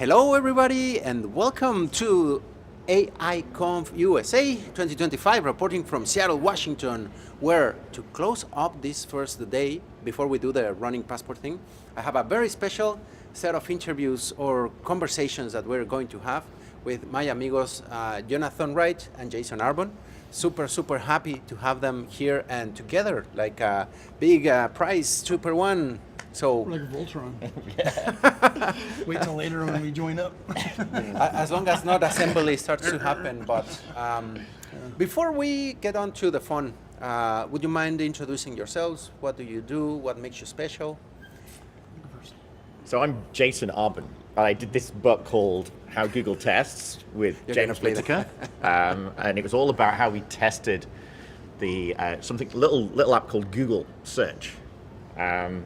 Hello everybody and welcome to AIConf USA 2025, reporting from Seattle, Washington, where to close up this first day before we do the running passport thing, I have a very special set of interviews or conversations that we're going to have with my amigos Jonathon Wright and Jason Arbon. Super happy to have them here and together like a big prize 2-for-1. So like Voltron. Yeah. Wait till later when we join up. As long as not assembly starts to happen. But before we get on to the fun, would you mind introducing yourselves? What do you do? What makes you special? So I'm Jason Arbon. I did this book called How Google Tests with James Whittaker, and it was all about how we tested the something little app called Google Search.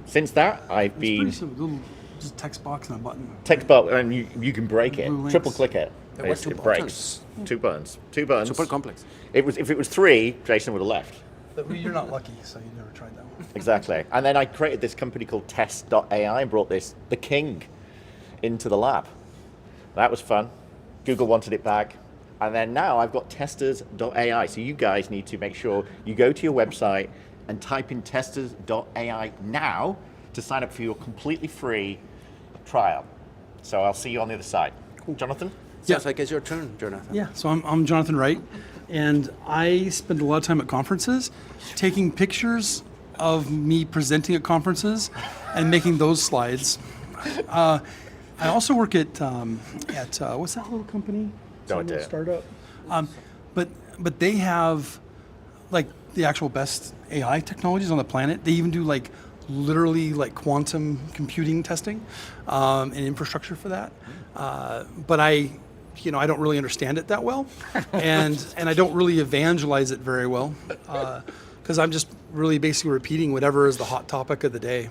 Since that, I've been pretty simple. Little, just text box and a button. Text box, and you can break it. Blue Triple links. click it. There were It two breaks. buttons. Two buttons. Super complex. If it was 3, Jason would have left. But you're not lucky, so you never tried that one. Exactly. And then I created this company called test.ai and brought the king into the lab. That was fun. Google wanted it back. And then now I've got testers.ai. So you guys need to make sure you go to your website and type in testers.ai now to sign up for your completely free trial. So I'll see you on the other side. Cool. Jonathan? Sounds like it's your turn, Jonathan. Yeah, so I'm Jonathon Wright, and I spend a lot of time at conferences taking pictures of me presenting at conferences and making those slides. I also work at what's that little company? No Some little idea. startup. But they have like the actual best AI technologies on the planet. They even do like literally like quantum computing testing and infrastructure for that. But I don't really understand it that well, and I don't really evangelize it very well because I'm just really basically repeating whatever is the hot topic of the day.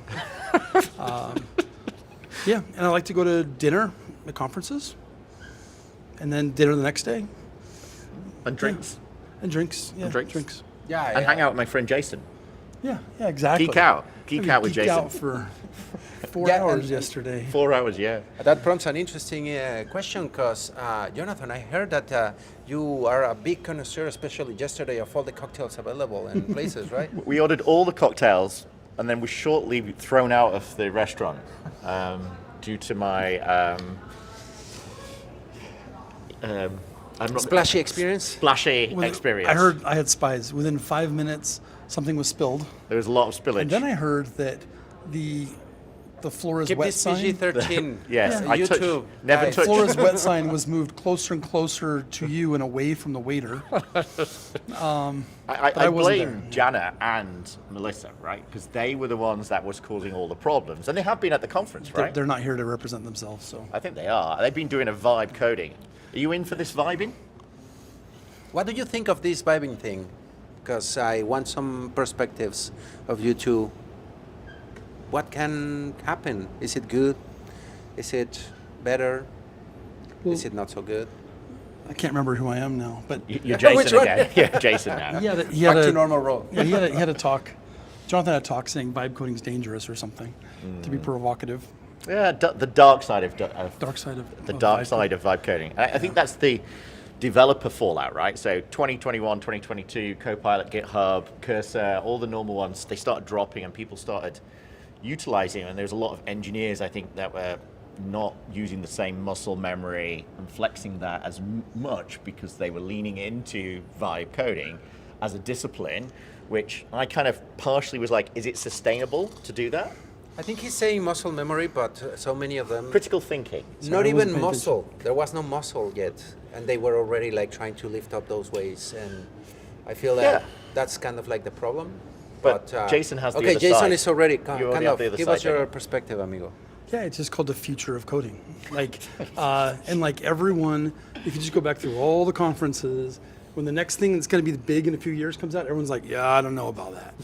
Yeah, and I like to go to dinner at conferences, and then dinner the next day. And drinks. And drinks. Yeah, And drinks. Yeah. And hang out with my friend Jason. Yeah, exactly. Geek out. Geek out with Geeked Jason. out for 4 Yeah, hours and- yesterday. 4 hours, yeah. That prompts an interesting question because, Jonathan, I heard that you are a big connoisseur, especially yesterday, of all the cocktails available in places, right? We ordered all the cocktails and then were shortly thrown out of the restaurant due to my I'm not Splashy experience? splashy When experience. I heard I had spies. Within 5 minutes, something was spilled. there was a lot of spillage. And then I heard that the floor is Keep wet this sign. PG-13. Yes, Yeah. I You touched. too, Never guys. touched. Floor is wet sign was moved closer and closer to you and away from the waiter. I I wasn't blame there. Jana and Melissa, right? Because they were the ones that was causing all the problems, and they have been at the conference, right? They're not here to represent themselves, so. I think they are. They've been doing a vibe coding. Are you in for this vibing? What do you think of this vibing thing? Because I want some perspectives of you two. What can happen? Is it good? Is it better? Is it not so good? I can't remember who I am now, but You're Which Jason one? again. Yeah, Jason now. he had Back to a, normal role. yeah, he had a talk. Jonathan had a talk saying vibe coding is dangerous or something, to be provocative. Yeah, the dark side of Dark side of the of dark vibe side of vibe coding. I think that's the developer fallout, right? So 2021, 2022, Copilot, GitHub, Cursor, all the normal ones, they started dropping and people started utilizing them. And there was a lot of engineers, I think, that were not using the same muscle memory and flexing that as much because they were leaning into vibe coding as a discipline, which I kind of partially was like, is it sustainable to do that? I think he's saying muscle memory, but so many of them, Critical thinking. not I wasn't even paying muscle. There was no muscle yet, and they were already like trying to lift up those weights. And I feel that Yeah. that's kind of like the problem. But Jason has the okay, other Jason side. is already You kind already have the other give side, us your don't you? perspective, amigo. Yeah, it's just called the future of coding. Like, and like everyone, if you just go back through all the conferences, when the next thing that's going to be big in a few years comes out, everyone's like, yeah, I don't know about that.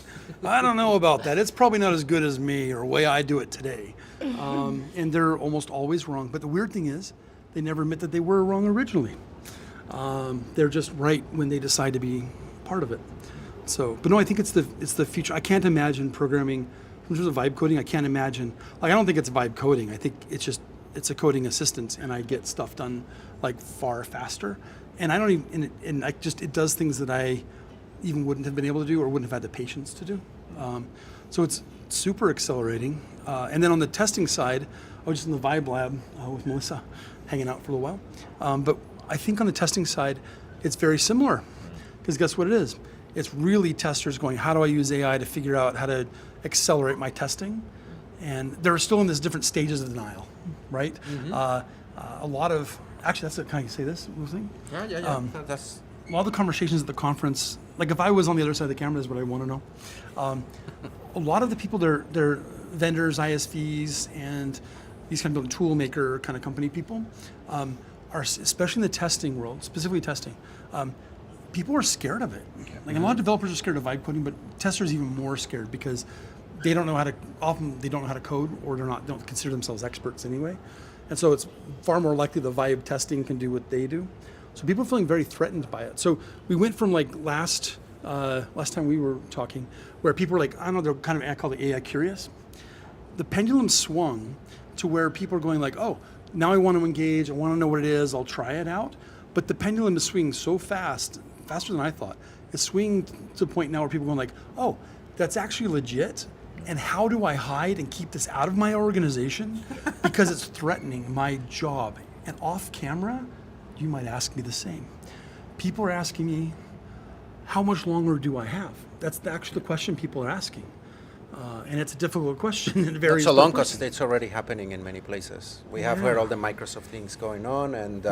I don't know about that. It's probably not as good as me or the way I do it today. And they're almost always wrong. But the weird thing is, they never admit that they were wrong originally. They're just right when they decide to be part of it. So, but no, I think it's the future. I can't imagine programming in terms of vibe coding. I can't imagine. Like, I don't think it's vibe coding. I think it's just it's a coding assistant, and I get stuff done like far faster. And I don't even, and I just, it does things that I even wouldn't have been able to do or wouldn't have had the patience to do. So it's super accelerating. And then on the testing side, I was just in the Vibe lab with Melissa, hanging out for a little while. But I think on the testing side, it's very similar, because guess what it is? It's really testers going, how do I use AI to figure out how to accelerate my testing? And they're still in this different stages of denial, right? A lot of, actually, that's can I say this thing? Yeah. That's A lot of the conversations at the conference, like if I was on the other side of the camera, is what I want to know. A lot of the people, they're vendors, ISVs, and these kind of tool maker kind of company people, are, especially in the testing world, specifically testing, people are scared of it. Like a lot of developers are scared of vibe coding, but testers even more scared because they don't know how to, often they don't know how to code, or don't consider themselves experts anyway. And so it's far more likely the vibe testing can do what they do. So people are feeling very threatened by it. So we went from like last time we were talking, where people were like, I don't know, they're kind of, I call it AI curious. The pendulum swung to where people are going like, oh, now I want to engage, I want to know what it is, I'll try it out. But the pendulum is swinging so fast, faster than I thought. It's swinging to the point now where people are going like, oh, that's actually legit. And how do I hide and keep this out of my organization? Because it's threatening my job. And off camera, you might ask me the same. People are asking me, how much longer do I have? That's actually the question people are asking. And it's a difficult question. And very not so long, because it's already happening in many places. We have heard all the Microsoft things going on, and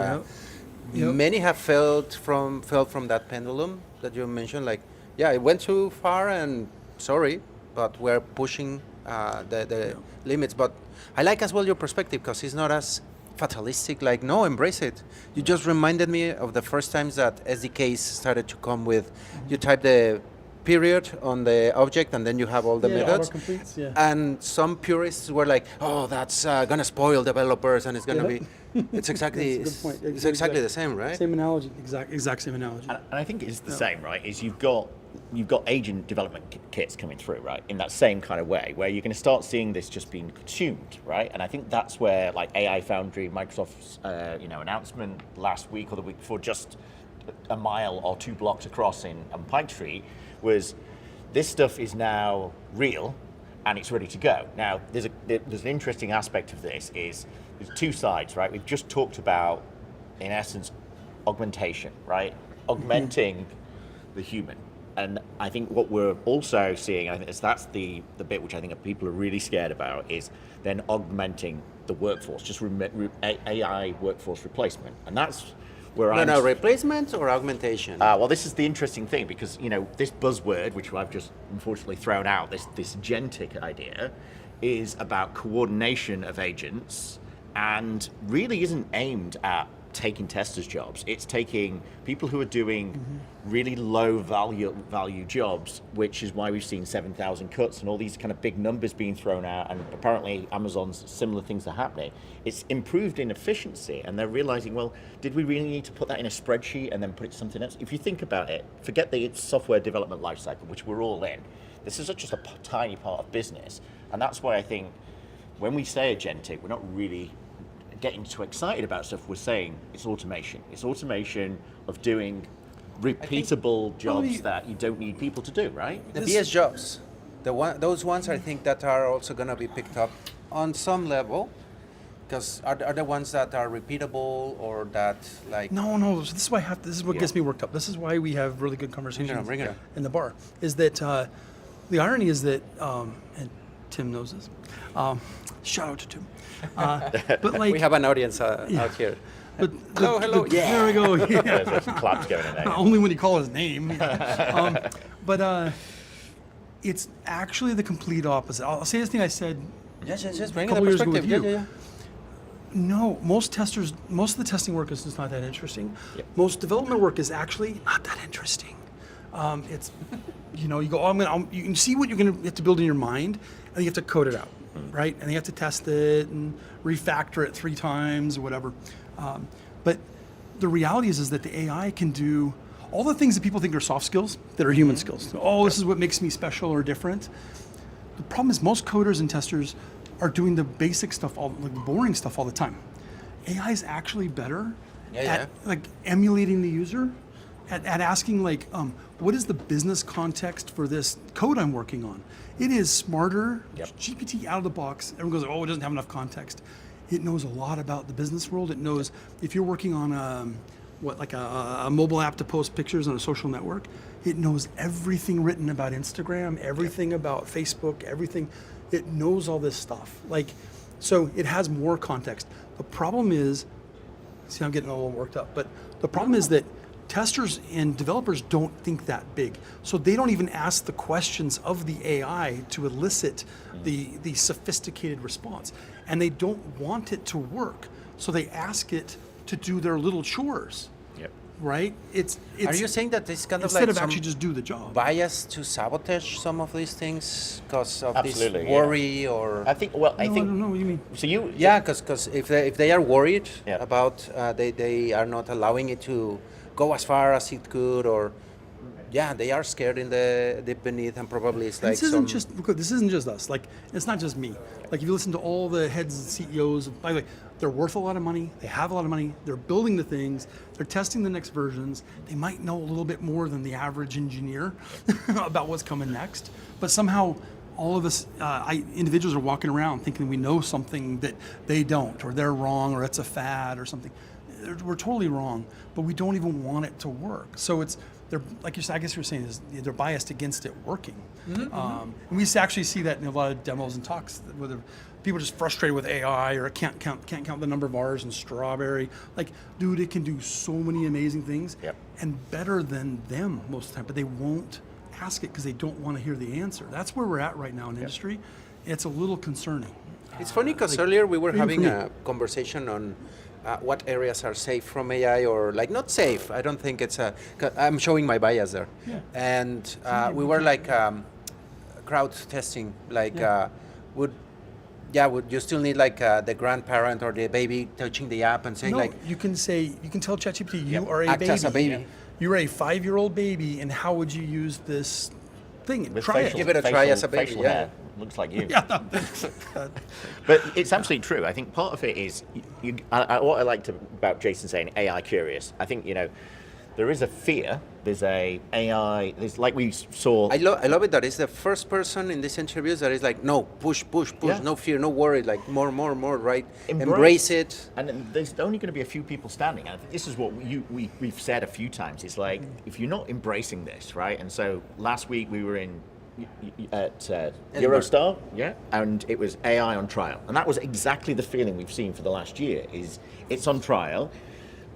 many have fell from that pendulum that you mentioned. Like, yeah, it went too far, and sorry, but we're pushing the limits. But I like as well your perspective, because it's not as fatalistic, like, no, embrace it. You just reminded me of the first times that SDKs started to come with, you type the period on the object, and then you have all the methods. And some purists were like, oh, that's gonna spoil developers, and it's gonna be, it's exactly, it's exactly the same, right? Same analogy, exact same analogy. And I think it's the same, right? Is you've got agent development kits coming through, right? In that same kind of way, where you're going to start seeing this just being consumed, right? And I think that's where, like, AI Foundry, Microsoft's announcement last week or the week before, just a mile or 2 blocks across on Pike Street, was this stuff is now real and it's ready to go. Now, there's an interesting aspect of this is there's two sides, right? We've just talked about, in essence, augmentation, right? Augmenting the human. And I think what we're also seeing, I think that's the bit which I think people are really scared about, is then augmenting the workforce, just AI workforce replacement. And that's where No, replacement or augmentation? Well, this is the interesting thing, because, this buzzword, which I've just unfortunately thrown out, this agentic idea, is about coordination of agents and really isn't aimed at taking testers' jobs. It's taking people who are doing really low value jobs, which is why we've seen 7,000 cuts and all these kind of big numbers being thrown out, and apparently Amazon's similar things are happening. It's improved in efficiency, and they're realizing, well, did we really need to put that in a spreadsheet and then put it something else? If you think about it, forget the software development lifecycle, which we're all in. This is just a tiny part of business, and that's why I think when we say agentic, we're not really getting too excited about stuff. We're saying it's automation. It's automation of doing repeatable jobs that you don't need people to do, right? The BS jobs, those ones I think that are also going to be picked up on some level, because are the ones that are repeatable, or that like... No. So this is what gets me worked up. This is why we have really good conversations in the bar. Is that the irony is that, and Tim knows this. Shout out to Tim. But like, we have an audience out here. But hello. There we go. Yeah. There's some claps going in there. Only when you call his name. But it's actually the complete opposite. I'll say this thing I said. Just bring a couple the years ago perspective. with you. No, most of the testing work is just not that interesting. Yep. Most development work is actually not that interesting. It's, you go, you can see what you're going to have to build in your mind, and you have to code it out, right? And you have to test it and refactor it 3 times or whatever. But the reality is that the AI can do all the things that people think are soft skills that are human skills. Oh, this is what makes me special or different. The problem is most coders and testers are doing the basic stuff, like the boring stuff all the time. AI is actually better at like emulating the user, at asking like, what is the business context for this code I'm working on? It is smarter. GPT out of the box. Everyone goes, oh, it doesn't have enough context. It knows a lot about the business world. It knows if you're working on a mobile app to post pictures on a social network, it knows everything written about Instagram, everything about Facebook, everything. It knows all this stuff. Like, so it has more context. The problem is, see, I'm getting a little worked up, but the problem is that testers and developers don't think that big. So they don't even ask the questions of the AI to elicit the sophisticated response. And they don't want it to work. So they ask it to do their little chores. Right? It's Are you saying that this kind of instead like of some actually just do the job? bias to sabotage some of these things because of Absolutely, this worry or? I think. Well, I don't know what you mean. So you. Yeah, because if they are worried Yeah. about they are not allowing it to go as far as it could, or they are scared in the deep beneath, and probably it's like This isn't just us. Like, it's not just me. Like, if you listen to all the heads and CEOs, by the way, they're worth a lot of money. They have a lot of money. They're building the things. They're testing the next versions. They might know a little bit more than the average engineer about what's coming next. But somehow, all of us individuals are walking around thinking we know something that they don't, or they're wrong, or it's a fad, or something. We're totally wrong, but we don't even want it to work. So they're like you said, I guess you're saying is they're biased against it working. And we actually see that in a lot of demos and talks where people are just frustrated with AI or can't count the number of R's in Strawberry. Like, dude, it can do so many amazing things and better than them most of the time, but they won't ask it because they don't want to hear the answer. That's where we're at right now in industry. It's a little concerning. It's funny because earlier we were having a conversation on what areas are safe from AI or like not safe. I don't think it's I'm showing my bias there. And we were like crowd testing, like would you still need like the grandparent or the baby touching the app and saying like you can tell ChatGPT you are a act baby. as a baby. You're a 5-year-old baby, and how would you use this thing? Try it. Give it a try as a baby. Facial hair. Looks like you. Yeah. But it's absolutely true. I think part of it is, what I liked about Jason saying AI curious, I think, there is a fear. There's a AI, there's like we saw. I love it that it's the first person in these interviews that is like, no, push, no fear, no worry, like more, right? Embrace it. And then there's only going to be a few people standing. And this is what we've said a few times. It's like, if you're not embracing this, right? And so last week we were at Eurostar, and it was AI on trial. And that was exactly the feeling we've seen for the last year, is it's on trial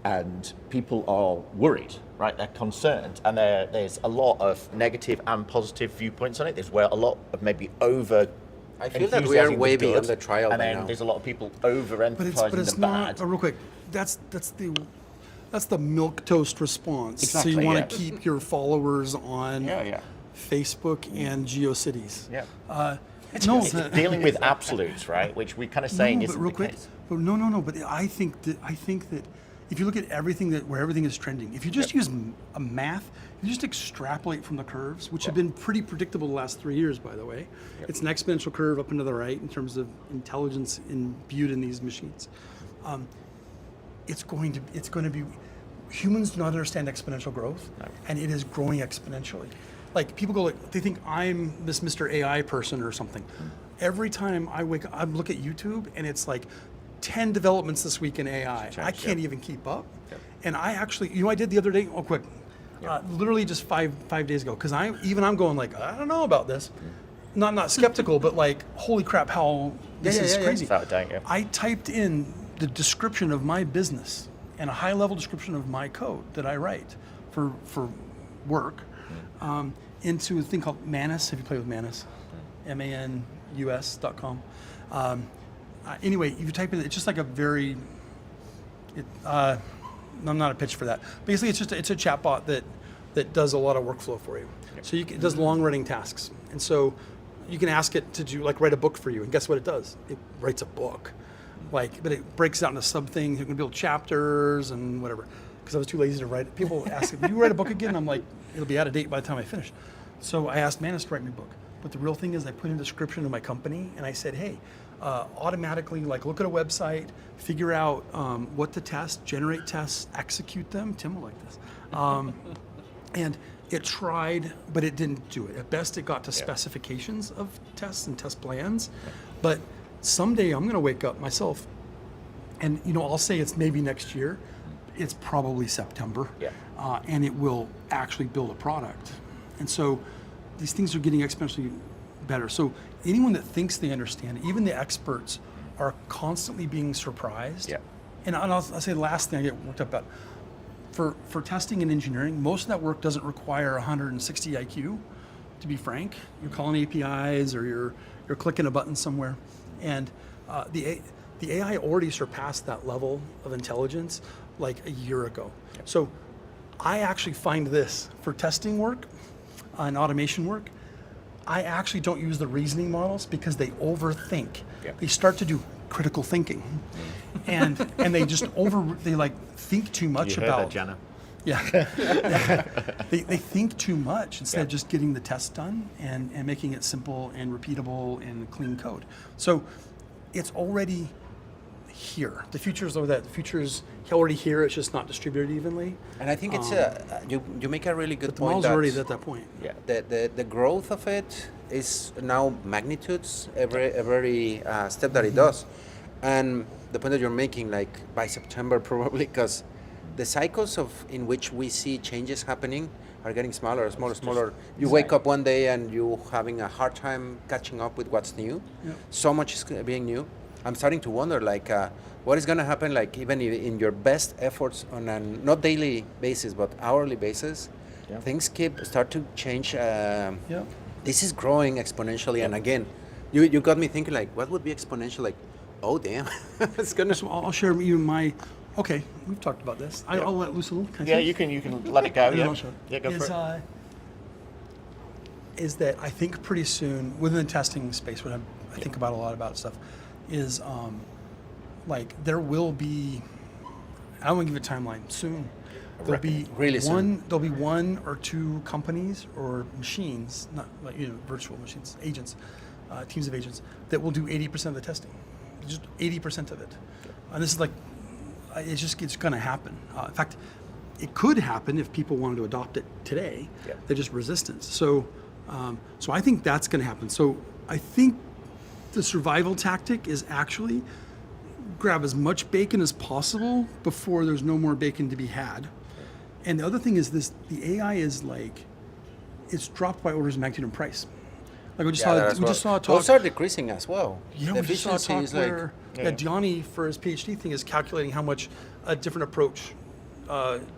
and people are worried, right? They're concerned, and there's a lot of negative and positive viewpoints on it. There's a lot of maybe over. I feel that we are way beyond the trial and then now. There's a lot of people over-emphasizing but it's the not, bad. real quick, that's the milquetoast response. Exactly, so you want to keep your followers on Yeah. Facebook and GeoCities. Yeah. No, It's dealing with absolutes, right? Which we kind of saying isn't real the quick, case. but no. But I think that if you look at everything where everything is trending, if you just use a math, you just extrapolate from the curves, which have been pretty predictable the last 3 years, by the way. It's an exponential curve up and to the right in terms of intelligence imbued in these machines. It's going to be. Humans do not understand exponential growth, and it is growing exponentially. Like, people go like, they think I'm this Mr. AI person or something. Every time I wake up, I look at YouTube and it's like 10 developments this week in AI. I can't even keep up. And I actually, I did the other day, quick, literally just five days ago, because I'm going like, I don't know about this. Not skeptical, but like, holy crap, how this is crazy. I typed in the description of my business and a high-level description of my code that I write for work into a thing called Manus. Have you played with Manus? manus.com. Anyway, if you type in, it's just like a very, I'm not a pitch for that. Basically, it's a chatbot that does a lot of workflow for you. So it does long-running tasks. And so you can ask it to write a book for you, and guess what it does? It writes a book. But it breaks it out into sub-things. You can build chapters and whatever. Because I was too lazy to write it. People ask, "Will you write a book again?" I'm like, it'll be out of date by the time I finish. So I asked Manus to write me a book. But the real thing is, I put in a description of my company, and I said, "Hey, automatically, like look at a website, figure out what to test, generate tests, execute them. Tim will like this. And it tried, but it didn't do it. At best, it got to specifications of tests and test plans. But someday I'm going to wake up myself, and I'll say it's maybe next year. It's probably September, and it will actually build a product. And so these things are getting exponentially better. So anyone that thinks they understand it, even the experts, are constantly being surprised. Yeah. And I'll say the last thing I get worked up about. For testing and engineering, most of that work doesn't require 160 IQ, to be frank. You're calling APIs or you're clicking a button somewhere. And the AI already surpassed that level of intelligence like a year ago. Yep. So I actually find this for testing work and automation work, I actually don't use the reasoning models because they overthink. Yep. They start to do critical thinking. And they just think too much about. That, Jenna? Yeah. They think too much instead of just getting the test done and making it simple and repeatable and clean code. So it's already here. The future is over that. The future is already here. It's just not distributed evenly. And I think it's you make a really good but point. The model's already at that point. Yeah. The growth of it is now magnitudes every step that it does, and the point that you're making, like by September probably, because the cycles in which we see changes happening are getting smaller. You wake up one day and you're having a hard time catching up with what's new. Yep. So much is being new. I'm starting to wonder, what is going to happen, even in your best efforts on a not daily basis, but hourly basis, things start to change. This is growing exponentially, and again, you got me thinking, what would be exponential? Oh, damn, it's going to... So I'll share with you okay, we've talked about this. I'll let loose a little. You can let it go. Go for it. Is that I think pretty soon, within the testing space, what I think about a lot about stuff, is there will be, I won't give a timeline, soon. There'll be one or two companies or machines, not virtual machines, agents, teams of agents, that will do 80% of the testing. Just 80% of it. And this is it's going to happen. In fact, it could happen if people wanted to adopt it today. They're just resistant. So I think that's going to happen. So I think the survival tactic is actually grab as much bacon as possible before there's no more bacon to be had. And the other thing is the AI is it's dropped by orders of magnitude in price. We just saw a talk. Those are decreasing as well. Yeah, we just saw a talk where Johnny, for his PhD thing, is calculating how much a different approach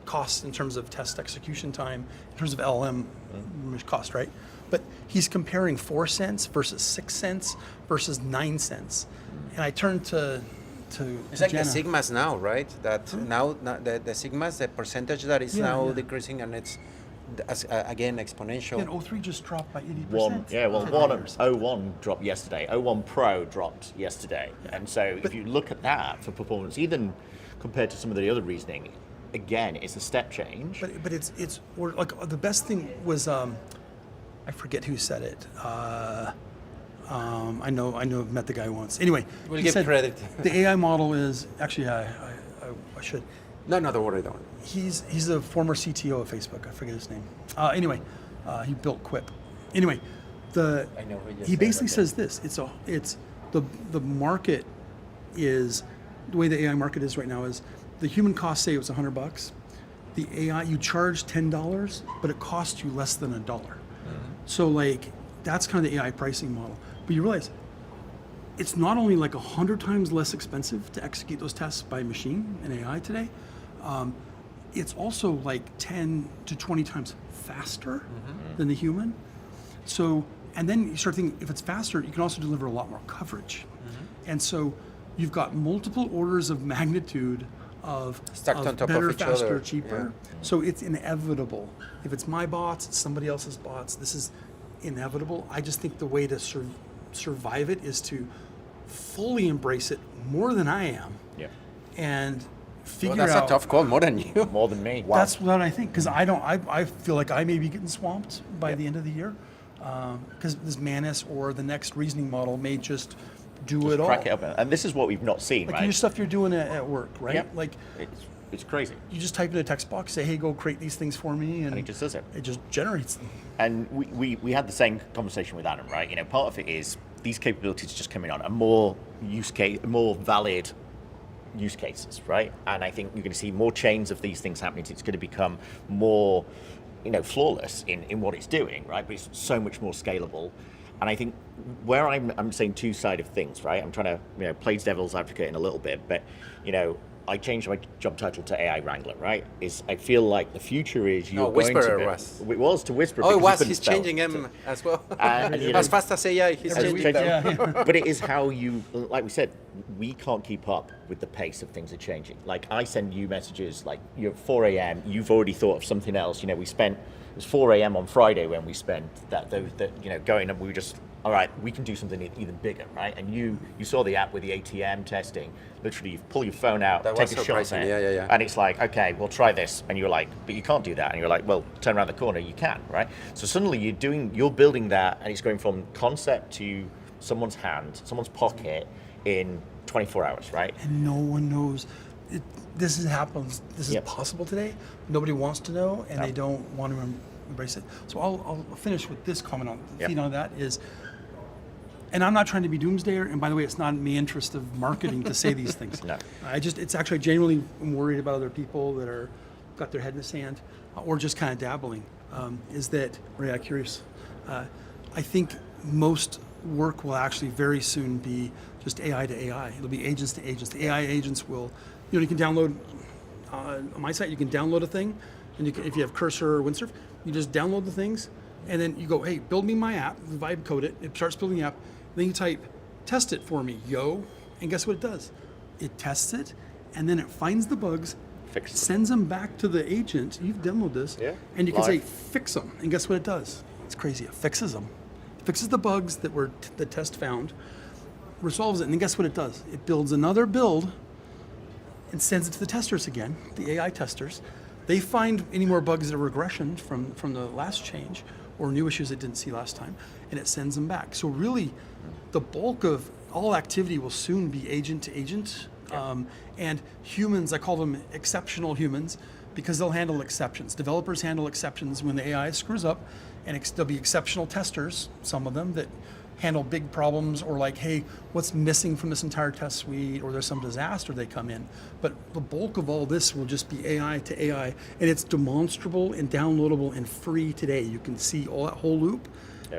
costs in terms of test execution time, in terms of LLM cost, right? But he's comparing 4 cents versus 6 cents versus 9 cents. And I turned to it's like Jenna. The sigmas now, right? That now the sigmas, the percentage that is now decreasing, and it's again exponential. And 03 just dropped by 80%. 01 dropped yesterday. 01 Pro dropped yesterday. And so if you look at that for performance, even compared to some of the other reasoning, again, it's a step change. But it's the best thing was I forget who said it. I know I've met the guy once. Anyway, we'll give credit. The AI model is actually I should. No, don't worry. He's a former CTO of Facebook. I forget his name. Anyway, he built Quip. Anyway, he basically says this. It's the market is the way the AI market is right now is the human cost, say it was $100. The AI, you charge $10, but it costs you less than $1. So that's kind of the AI pricing model. But you realize it's not only 100 times less expensive to execute those tests by machine and AI today, it's also 10 to 20 times faster than the human. So, and then you start thinking, if it's faster, you can also deliver a lot more coverage. And so you've got multiple orders of magnitude of stacked on top better, of each faster, other. cheaper. So it's inevitable. If it's my bots, it's somebody else's bots. This is inevitable. I just think the way to survive it is to fully embrace it more than I am. And figure out. That's a tough call, more than you. More than me. Wow. That's what I think, because I feel like I may be getting swamped by the end of the year, because this Manus or the next reasoning model may just do Just it all. crack it open. And this is what we've not seen, Like right? your stuff you're doing at work, right? Yep. Like It's crazy. you just type in a text box, say, hey, go create these things for me, and And it just does it. It just generates them. And we had the same conversation with Adam, right? You know, part of it is these capabilities just coming on, a more valid use cases, right? And I think you're going to see more chains of these things happening. It's going to become more, flawless in what it's doing, right? But it's so much more scalable. And I think where I'm saying two side of things, right? I'm trying to play devil's advocate in a little bit, but I changed my job title to AI Wrangler, right? I feel like the future is you're going Whisperer to was. It was to Whisperer. Oh, it because was. you He's couldn't changing spell him as well. And, As fast as AI, he's As changing them. changing. But it is how you, like we said, we can't keep up with the pace of things are changing. Like I send you messages like you're at 4 a.m. You've already thought of something else. It was 4 a.m. on Friday when we spent that going, and we were just, all right, we can do something even bigger, right? And you saw the app with the ATM testing. Literally, you pull your phone out, That take was a shot at surprising. it, Yeah. and it's like, okay, we'll try this. And you're like, but you can't do that. And you're like, well, turn around the corner, you can, right? So suddenly you're building that, and it's going from concept to someone's hand, someone's pocket in 24 hours, right? And no one knows. This happens. This is Yep. possible today. Nobody wants to know, and No. they don't want to embrace it. So I'll finish with this comment on Yep. feed on that is, and I'm not trying to be doomsdayer. And by the way, it's not in the interest of marketing to say these things. No. It's actually genuinely I'm worried about other people that are got their head in the sand, or just kind of dabbling. Curious. I think most work will actually very soon be just AI to AI. It'll be agents to agents. The AI agents will, you can download, on my site, you can download a thing, and if you have Cursor or Windsurf, you just download the things, and then you go, hey, build me my app, vibe code it, it starts building the app, then you type, test it for me, yo, and guess what it does? It tests it, and then it finds the bugs, sends them back to the agent, you've demoed this, Yeah. and you can say, Live. fix them, and guess what it does? It's crazy, it fixes them. Fixes the bugs that the test found, resolves it, and then guess what it does? It builds another build and sends it to the testers again, the AI testers. They find any more bugs that are regression from the last change or new issues it didn't see last time, and it sends them back. So really, the bulk of all activity will soon be agent to agent, and humans, I call them exceptional humans, because they'll handle exceptions. Developers handle exceptions when the AI screws up, and there'll be exceptional testers, some of them, that handle big problems, or like, hey, what's missing from this entire test suite, or there's some disaster they come in. But the bulk of all this will just be AI to AI, and it's demonstrable and downloadable and free today. You can see all that whole loop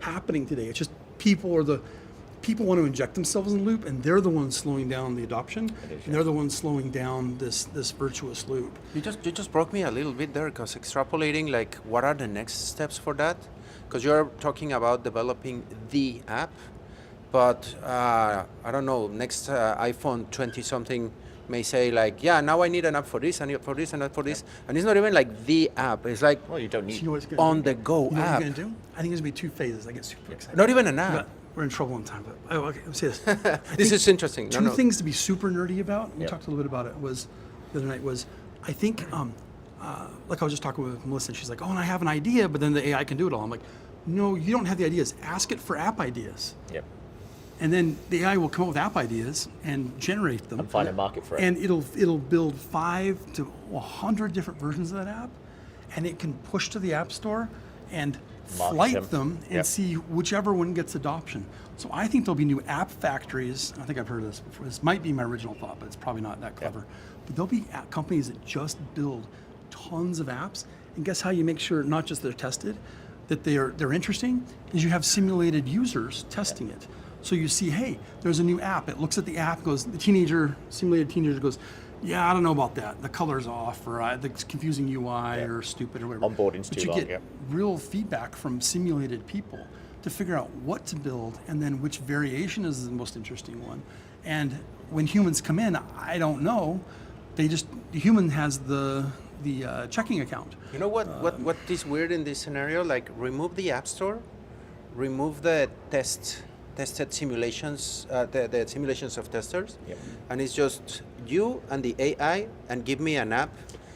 happening today. It's just people want to inject themselves in the loop, and they're the ones slowing down the adoption, and they're the ones slowing down this virtuous loop. You just broke me a little bit there, because extrapolating, like, what are the next steps for that? Because you're talking about developing the app, but I don't know, next iPhone 20 something may say like, yeah, now I need an app for this, and for this, and for this, and it's not even like the app. It's like, Well, you don't need. You know what it's gonna on do? the go You know what app. you're gonna do? I think there's gonna be two phases. I get super excited. Not even an app. We're in trouble on time, but okay, let's say this. I This think is interesting. Two things to be super nerdy about. We Yeah. talked a little bit about it. Was the other night was I think like I was just talking with Melissa, and she's like, oh, and I have an idea, but then the AI can do it all. I'm like, no, you don't have the ideas. Ask it for app ideas, Yep. and then the AI will come up with app ideas and generate them. And find a market for it. And it'll build 5 to 100 different versions of that app, and it can push to the App Store and Market flight them and Yep. see whichever one gets adoption. So I think there'll be new app factories. I think I've heard of this before. This might be my original thought, but it's probably not that clever. But there'll be companies that just build tons of apps, and guess how you make sure not just they're tested, that they're interesting, is you have simulated users testing it. So you see, hey, there's a new app. It looks at the app, goes, the simulated teenager goes, yeah, I don't know about that. The color's off, or it's confusing UI, or stupid, or whatever. Onboarding's But too you long, get yep. real feedback from simulated people to figure out what to build, and then which variation is the most interesting one. And when humans come in, I don't know. The human has the checking account. You know what is weird in this scenario? Like, remove the App Store, remove the tested simulations, the simulations of testers, Yep. and it's just you and the AI, and give me an app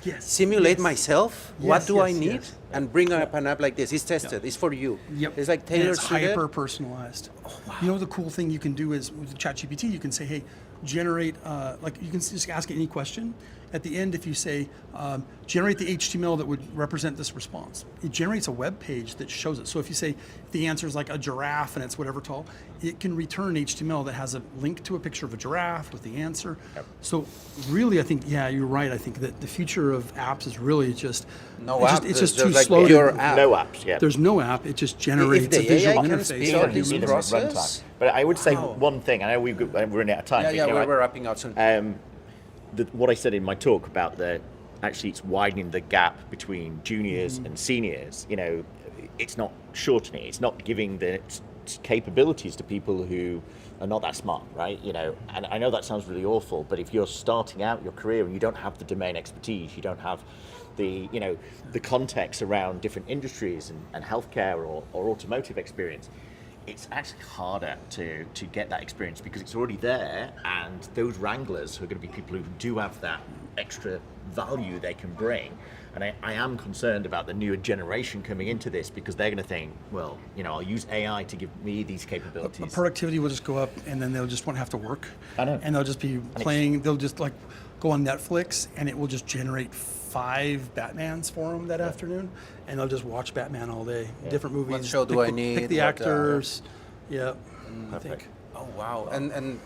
Yes, simulate yes. myself. What Yes, do I yes, need? yes. And bring up an app like this. It's tested. It's for you. Yep. It's like And tailored it's suited. hyper personalized. You know, the cool thing you can do is with ChatGPT, you can say, hey, generate, like you can just ask it any question. At the end, if you say, generate the HTML that would represent this response, it generates a web page that shows it. So if you say the answer is like a giraffe and it's whatever tall, it can return HTML that has a link to a picture of a giraffe with the answer. Yep. So really, I think, yeah, you're right. I think that the future of apps is really just, No it's app. it's just There's too like slow pure to, app. No apps, yeah. there's no app, it just generates the a visual AI can interface. speak for on this humans. process? But I would say Wow. one thing. I know we're running out of time. Yeah, but, yeah, you know, we're wrapping up soon. what I said in my talk about actually it's widening the gap between juniors and seniors. You know, it's not shortening. It's not giving the capabilities to people who are not that smart, right? You know, and I know that sounds really awful, but if you're starting out your career and you don't have the domain expertise, you don't have the, you know, the context around different industries and healthcare or automotive experience, it's actually harder to get that experience because it's already there, and those wranglers are going to be people who do have that extra value they can bring. And I am concerned about the newer generation coming into this because they're going to think, well, you know, I'll use AI to give me these capabilities. Productivity will just go up, and then they'll just won't have to work. I know. And they'll just be playing. They'll just like go on Netflix, and it will just generate 5 Batmans for them that afternoon, and they'll just watch Batman all day. Different movies. What show do I need? Pick the What, actors. Yeah. I Perfect. think. Oh wow! And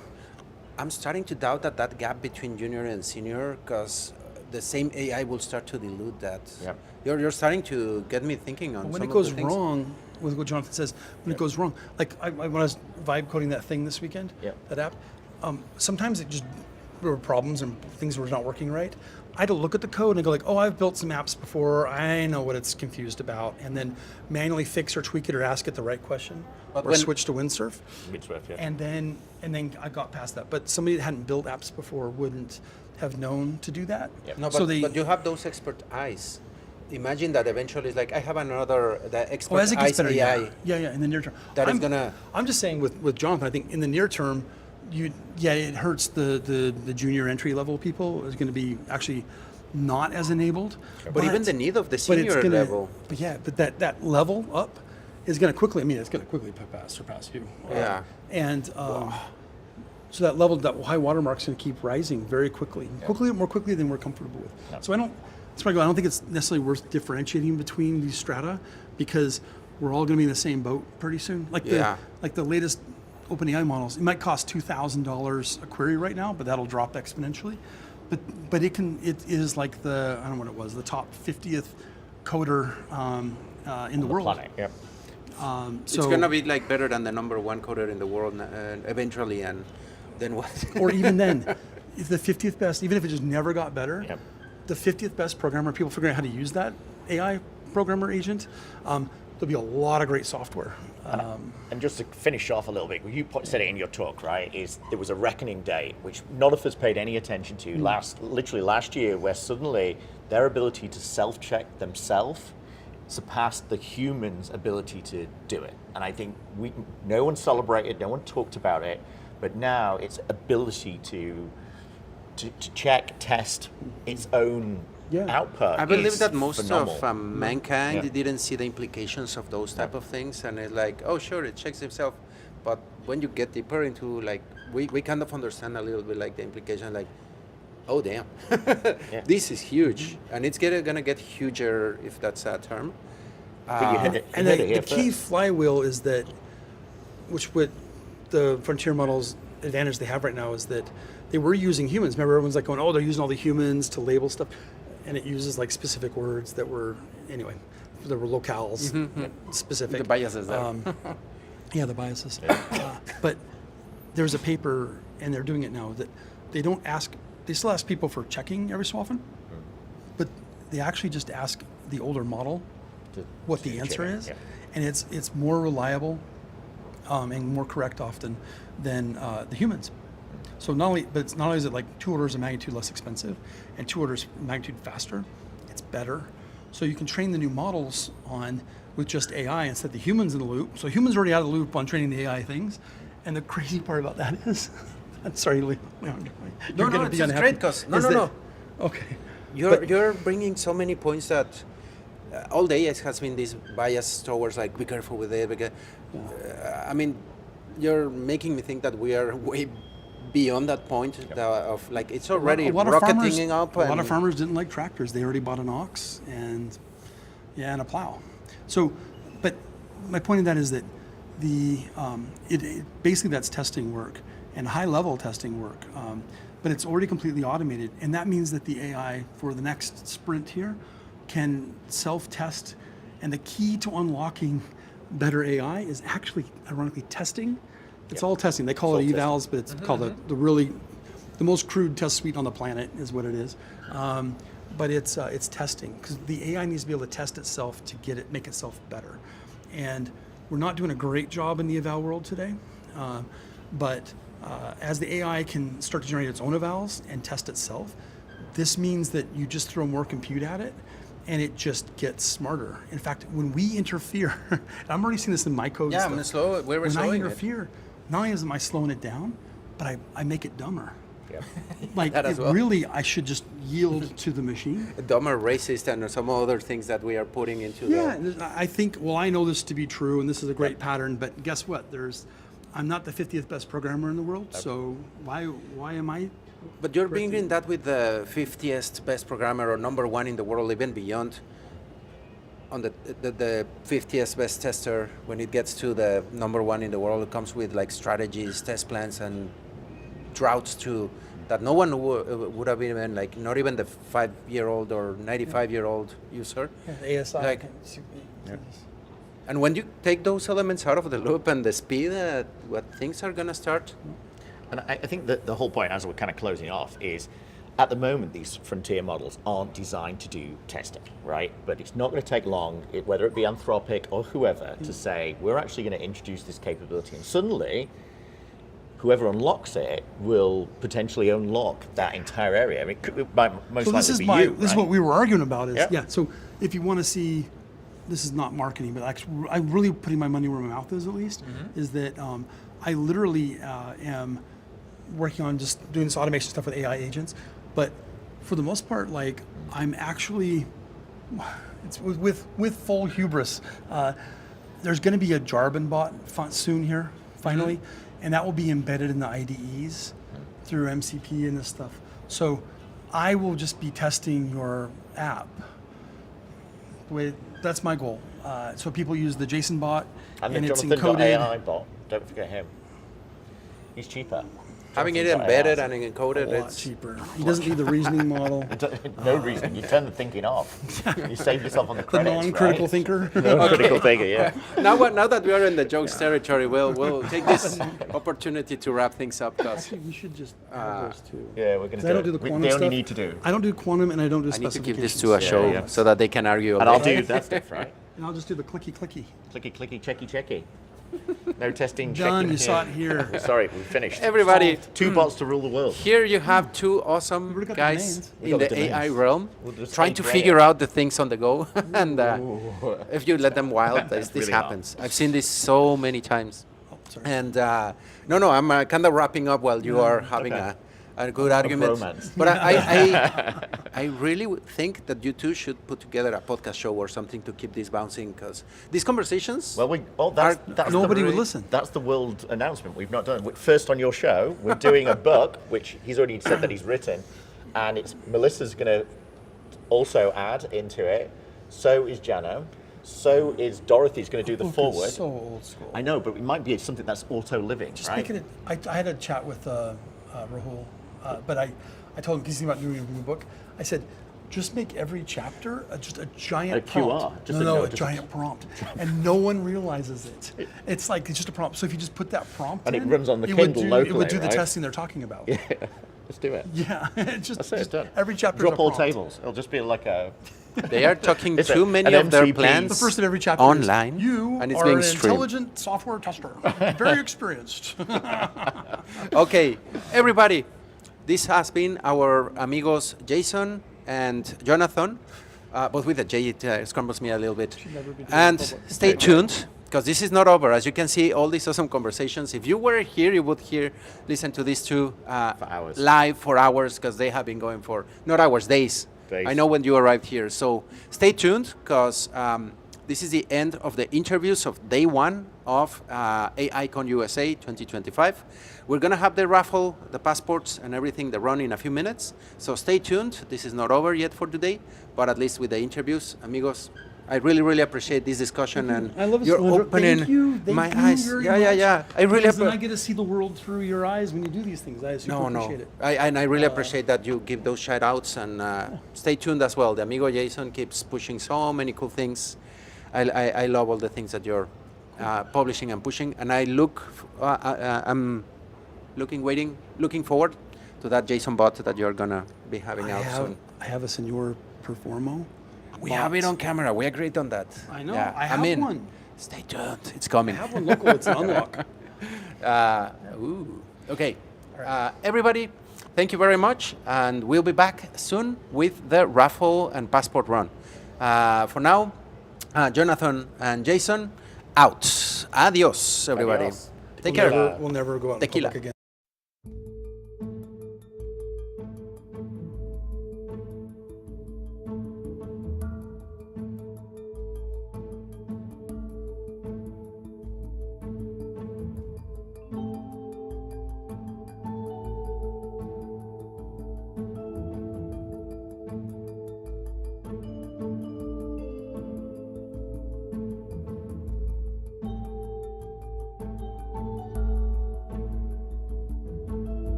I'm starting to doubt that gap between junior and senior, because the same AI will start to dilute that. Yep. You're starting to get me thinking on When some it goes of the things. wrong, with what Jonathan says, when it goes wrong, like when I was vibe coding that thing this weekend, Yep. that app, sometimes it just, there were problems and things were not working right. I had to look at the code and go like, oh, I've built some apps before, I know what it's confused about, and then manually fix or tweak it or ask it the right question, But or when- switch to Windsurf, Midsworth, yeah. and then I got past that. But somebody that hadn't built apps before wouldn't have known to do that. Yep. No, but, So but you have those expert eyes. Imagine that eventually it's like I have another the expert Oh, as it gets eyes better, AI. yeah, in the near term. That is I'm gonna- I'm just saying with Jonathan, I think in the near term, it hurts the junior entry level people. Is going to be actually not as enabled. But even the need of the but it's senior gonna- level. But yeah, but that level up is going to quickly. I mean, it's going to quickly surpass you. Yeah. And so that level, that high watermark is going to keep rising very quickly, more quickly than we're comfortable with. Yeah. So that's why I go, I don't think it's necessarily worth differentiating between these strata, because we're all going to be in the same boat pretty soon. Like the latest OpenAI models, it might cost $2,000 a query right now, but that'll drop exponentially. But it is like I don't know what it was, the top 50th coder in the world. Planet, yeah. It's gonna be like better than the number 1 coder in the world eventually, and then what? Or even then, if the 50th best, even if it just never got better, Yep. the 50th best programmer, people figuring out how to use that AI programmer agent, there'll be a lot of great software. And just to finish off a little bit, you said it in your talk, right? There was a reckoning date which none of us paid any attention to literally last year, where suddenly their ability to self-check themselves surpassed the human's ability to do it. And I think no one celebrated, no one talked about it, but now its ability to check, test its own output. I believe is that most phenomenal. of mankind Yeah. didn't see the implications of those type of things, and it's like, oh sure, it checks itself, but when you get deeper into like, we kind of understand a little bit like the implication, like, oh damn, this is huge, and it's gonna get huger, if that's a term. But you hit it, And you hit it here the key first. flywheel is that, which what the frontier models advantage they have right now is that they were using humans. Remember, everyone's like going, oh, they're using all the humans to label stuff, and it uses like specific words that were, anyway, there were locales specific. The biases there. Yeah, the biases. But there's a paper, and they're doing it now, that they still ask people for checking every so often, but they actually just ask the older model what the answer is, and it's more reliable and more correct often than the humans. So not only is it like 2 orders of magnitude less expensive and 2 orders of magnitude faster, it's better. So you can train the new models on with just AI instead of the humans in the loop. So humans are already out of the loop on training the AI things. And the crazy part about that is, I'm sorry, Leo. No, it's great, because, no. Okay. You're bringing so many points that all day it has been this bias towards like be careful with it. Because, I mean, you're making me think that we are way beyond that point of like it's already rocketing up. A lot of farmers didn't like tractors. They already bought an ox and a plow. So, but my point of that is that basically that's testing work and high level testing work. But it's already completely automated, and that means that the AI for the next sprint here can self-test. And the key to unlocking better AI is actually, ironically, testing. It's all testing. They call it evals, but it's called the most crude test suite on the planet is what it is. But it's testing, because the AI needs to be able to test itself to make itself better. And we're not doing a great job in the eval world today, but as the AI can start to generate its own evals and test itself, this means that you just throw more compute at it and it just gets smarter. In fact, when we interfere, and I'm already seeing this in my code. Yeah, I'm slow. When I interfere, not only am I slowing it down, but I make it dumber. Yeah. Like, really, I should just yield to the machine. Dumber, racist, and some other things that we are putting into I think, I know this to be true, and this is a great pattern, but guess what? I'm not the 50th best programmer in the world, so why am I? But you're bringing that with the 50th best programmer or number one in the world, even beyond on the 50th best tester. When it gets to the number one in the world, it comes with like strategies, test plans, and droughts too, that no one would have even, like, not even the 5-year-old or 95-year-old user. Yeah, ASI. Like, and when you take those elements out of the loop and the speed, what things are going to start. And I think that the whole point, as we're kind of closing off, is at the moment these frontier models aren't designed to do testing, right? But it's not going to take long, whether it be Anthropic or whoever, to say we're actually going to introduce this capability, and suddenly whoever unlocks it will potentially unlock that entire area. I mean, it might most likely be you. This is what we were arguing about. So if you want to see, this is not marketing, but actually, I'm really putting my money where my mouth is, at least, is that I literally am working on just doing this automation stuff with AI agents. But for the most part, like, I'm actually, it's with full hubris. There's going to be a Arbon bot soon here, finally, and that will be embedded in the IDEs through MCP and this stuff. So I will just be testing your app. That's my goal. So people use the JSON bot, and it's encoded. AI bot. Don't forget him. He's cheaper. Having it embedded and encoded, it's cheaper. He doesn't need the reasoning model. No reason. You turn the thinking off. You save yourself on the credits. The non-critical thinker. Non-critical thinker. Yeah. Now that we are in the jokes territory, we'll take this opportunity to wrap things up. Actually, we should just have those two. Yeah, we're going to. I don't do the quantum they stuff. only need to do. I don't do quantum, and I don't do specifications. I need to give this to a show so that they can argue. And I'll do that stuff, right? And I'll just do the clicky. Clicky, checky. No testing. John, checking you saw it here. Sorry, we finished. Everybody, two bots to rule the world. Here you have two awesome guys in the AI realm trying to figure out the things on the go. And if you let them wild, this really happens. I've seen this so many times. Oh, sorry. And no, I'm kind of wrapping up while you are having a good argument. But I really think that you two should put together a podcast show or something to keep this bouncing, because these conversations. That's nobody would listen. That's the world announcement we've not done. First on your show, we're doing a book, which he's already said that he's written, and it's Melissa's going to also add into it. So is Jano. So is Dorothy's going to do the foreword. So old school. I know, but it might be something that's auto-living, Just right? making it. I had a chat with Rahul. But I told him, he's thinking about doing a new book. I said, just make every chapter just a giant prompt. QR. A giant prompt. And no one realizes it. It's just a prompt. So if you just put that prompt and in, it runs on the Kindle locally, it would do the right? testing they're talking about. Yeah, let's do it. Yeah, It's done. Every chapter Drop is a all prompt. tables. It'll just be like a... They are talking too many of their plans. The first of every chapter online, is, you and it's are being an streamed. intelligent software tester, very experienced. Okay, everybody. This has been our amigos Jason and Jonathon, both with a J, it scrambles me a little bit. And stay tuned, because this is not over. As you can see, all these awesome conversations. If you were here, you would listen to these two for hours. live for hours, because they have been going for, not hours, days. days. I know when you arrived here. So stay tuned, because this is the end of the interviews of day one of AICon USA 2025. We're going to have the raffle, the passports, and everything that run in a few minutes. So stay tuned. This is not over yet for today, but at least with the interviews, amigos, I really, really appreciate this discussion, and I love it, you're Sandro. opening Thank my you eyes. very Yeah. much, I really because then I get to see the world through your eyes when you do these things. I super appreciate it. I really appreciate that you give those shout outs, and stay tuned as well. The amigo Jason keeps pushing so many cool things. I love all the things that you're publishing and pushing, and I'm looking forward to that JSON bot that you're gonna be having out soon. I have a Senor Performo. We have it on camera. We agreed on that. I know. Yeah, I have one. Stay tuned. It's coming. I have one local. It's an unlock. Okay. Everybody, thank you very much, and we'll be back soon with the raffle and passport run. For now, Jonathan and Jason, out. Adios, everybody. Adios. Take care. We'll never go out in Tequila. public again.